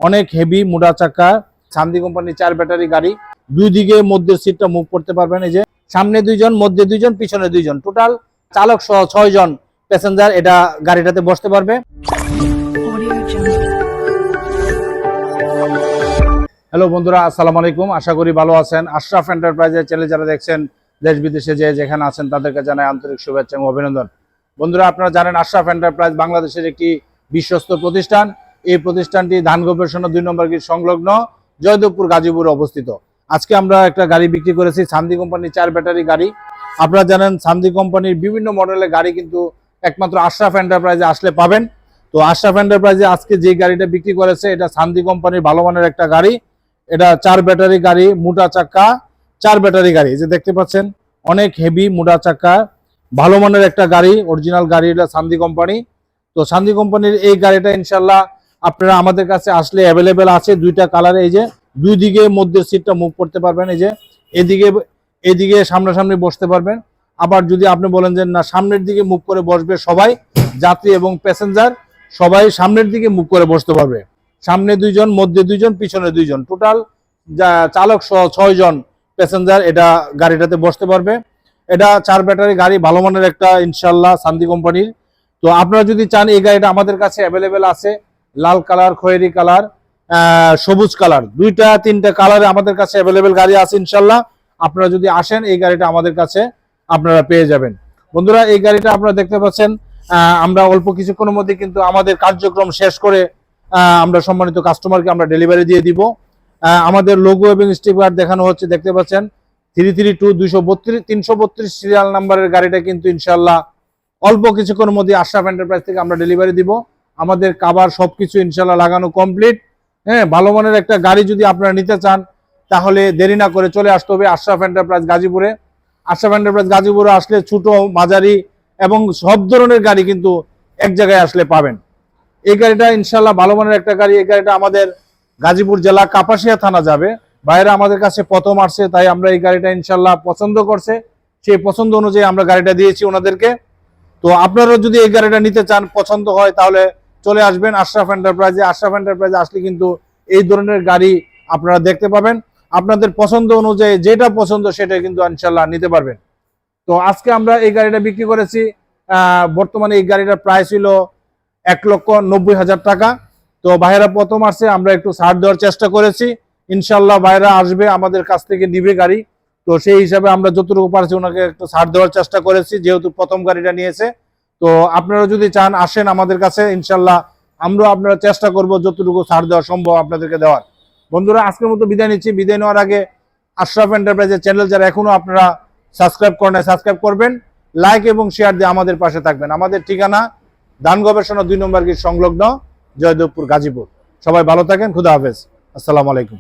অনেক হেভি মোটা চাকা, শান্তি কোম্পানির 4 ব্যাটারি গাড়ি। দুই দিকে মধ্যে সিটটা মুভ করতে পারবেন। এই যে সামনে 2 জন, মধ্যে 2 জন, পিছনে 2 জন, টোটাল চালক সহ 6 জন প্যাসেঞ্জার এটা গাড়িটাতে বসতে পারবে। হ্যালো বন্ধুরা, আসসালামু আলাইকুম। আশা করি ভালো আছেন। আশরাফ এন্টারপ্রাইজের চ্যানেল যারা দেখছেন দেশ বিদেশে যেখানে আছেন তাদেরকে জানাই আন্তরিক শুভেচ্ছা এবং অভিনন্দন। বন্ধুরা, আপনারা জানেন আশরাফ এন্টারপ্রাইজ বাংলাদেশের একটি বিশ্বস্ত প্রতিষ্ঠান। এই প্রতিষ্ঠানটি ধান গবেষণা 2 নম্বর গেট সংলগ্ন জয়দেবপুর গাজীপুরে অবস্থিত। আজকে আমরা একটা গাড়ি বিক্রি করেছি, শান্তি কোম্পানির 4 ব্যাটারি গাড়ি। আপনারা জানেন শান্তি কোম্পানির বিভিন্ন মডেলের গাড়ি কিন্তু একমাত্র আশরাফ এন্টারপ্রাইজে আসলে পাবেন। তো আশরাফ এন্টারপ্রাইজে আজকে যে গাড়িটা বিক্রি করেছে এটা শান্তি কোম্পানির ভালো মানের একটা গাড়ি। এটা 4 ব্যাটারি গাড়ি, মোটা চাকা 4 ব্যাটারি গাড়ি। যে দেখতে পাচ্ছেন অনেক হেভি মোটা চাকা, ভালো মানের একটা গাড়ি, অরিজিনাল গাড়ি। এটা শান্তি কোম্পানি। তো শান্তি কোম্পানির এই গাড়িটা ইনশাল্লাহ আপনারা আমাদের কাছে আসলে অ্যাভেলেবেল আছে 2টা কালারে। এই যে দুই দিকে মধ্যে সিটটা মুভ করতে পারবেন। এই যে এদিকে সামনাসামনি বসতে পারবেন। আবার যদি আপনি বলেন যে না সামনের দিকে মুভ করে বসবে, সবাই যাত্রী এবং প্যাসেঞ্জার সবাই সামনের দিকে মুভ করে বসতে পারবে। সামনে 2 জন, মধ্যে 2 জন, পিছনে 2 জন, টোটাল চালক সহ 6 জন প্যাসেঞ্জার এটা গাড়িটাতে বসতে পারবে। এটা 4 ব্যাটারি গাড়ি, ভালো মানের একটা ইনশাল্লাহ শান্তি কোম্পানির। তো আপনারা যদি চান এই গাড়িটা আমাদের কাছে অ্যাভেলেবেল আছে, লাল কালার, খয়েরি কালার, সবুজ কালার, 2-3টা কালারে আমাদের কাছে অ্যাভেলেবেল গাড়ি আছে ইনশাল্লাহ। আপনারা যদি আসেন এই গাড়িটা আমাদের কাছে আপনারা পেয়ে যাবেন। বন্ধুরা, এই গাড়িটা আপনারা দেখতে পাচ্ছেন আমরা অল্প কিছুক্ষণের মধ্যে কিন্তু আমাদের কার্যক্রম শেষ করে আমরা সম্মানিত কাস্টমারকে আমরা ডেলিভারি দিয়ে দিব। আমাদের লোগো এবং স্টিকার দেখানো হচ্ছে, দেখতে পাচ্ছেন 332 সিরিয়াল নাম্বারের গাড়িটা কিন্তু ইনশাল্লাহ অল্প কিছুক্ষণের মধ্যে আশরাফ এন্টারপ্রাইজ থেকে আমরা ডেলিভারি দিব। আমাদের কাভার সবকিছু ইনশাল্লাহ লাগানো কমপ্লিট। হ্যাঁ, ভালো মানের একটা গাড়ি যদি আপনারা নিতে চান তাহলে দেরি না করে চলে আসতে হবে আশরাফ এন্টারপ্রাইজ গাজীপুরে। আশরাফ এন্টারপ্রাইজ গাজীপুরে আসলে ছোট, মাঝারি এবং সব ধরনের গাড়ি কিন্তু এক জায়গায় আসলে পাবেন। এই গাড়িটা ইনশাল্লাহ ভালো মানের একটা গাড়ি। এই গাড়িটা আমাদের গাজীপুর জেলা কাপাসিয়া থানা যাবে। বাইরে আমাদের কাছে প্রথম আসছে, তাই আমরা এই গাড়িটা ইনশাল্লাহ পছন্দ করছে, সেই পছন্দ অনুযায়ী আমরা গাড়িটা দিয়েছি ওনাদেরকে। তো আপনারা যদি এই গাড়িটা নিতে চান, পছন্দ হয়, তাহলে চলে আসবেন আশরাফ এন্টারপ্রাইজে। আশরাফ এন্টারপ্রাইজে আসলে কিন্তু এই ধরনের গাড়ি আপনারা দেখতে পাবেন। আপনাদের পছন্দ অনুযায়ী যেটা পছন্দ সেটা কিন্তু ইনশাল্লাহ নিতে পারবেন। তো আজকে আমরা এই গাড়িটা বিক্রি করেছি, বর্তমানে এই গাড়িটার প্রাইস ছিল 1,90,000 টাকা। তো ভাইয়েরা প্রথম আসছে, আমরা একটু ছাড় দেওয়ার চেষ্টা করেছি। ইনশাল্লাহ ভাইয়েরা আসবে, আমাদের কাছ থেকে নিবে গাড়ি। তো সেই হিসাবে আমরা যতটুকু পারছি ওনাকে একটু ছাড় দেওয়ার চেষ্টা করেছি, যেহেতু প্রথম গাড়িটা নিয়েছে। তো আপনারা যদি চান আসেন আমাদের কাছে, ইনশাল্লাহ আমরা আপনারা চেষ্টা করব যতটুকু ছাড় দেওয়া সম্ভব আপনাদেরকে দেওয়ার। বন্ধুরা, আজকের মতো বিদায় নিচ্ছি। বিদায় নেওয়ার আগে আশরাফ এন্টারপ্রাইজের চ্যানেল যারা এখনো আপনারা সাবস্ক্রাইব করেন, সাবস্ক্রাইব করবেন, লাইক এবং শেয়ার দিয়ে আমাদের পাশে থাকবেন। আমাদের ঠিকানা ধান গবেষণা 2 নম্বর গেট সংলগ্ন জয়দেবপুর গাজীপুর। সবাই ভালো থাকেন। খুদা হাফেজ। আসসালামু আলাইকুম।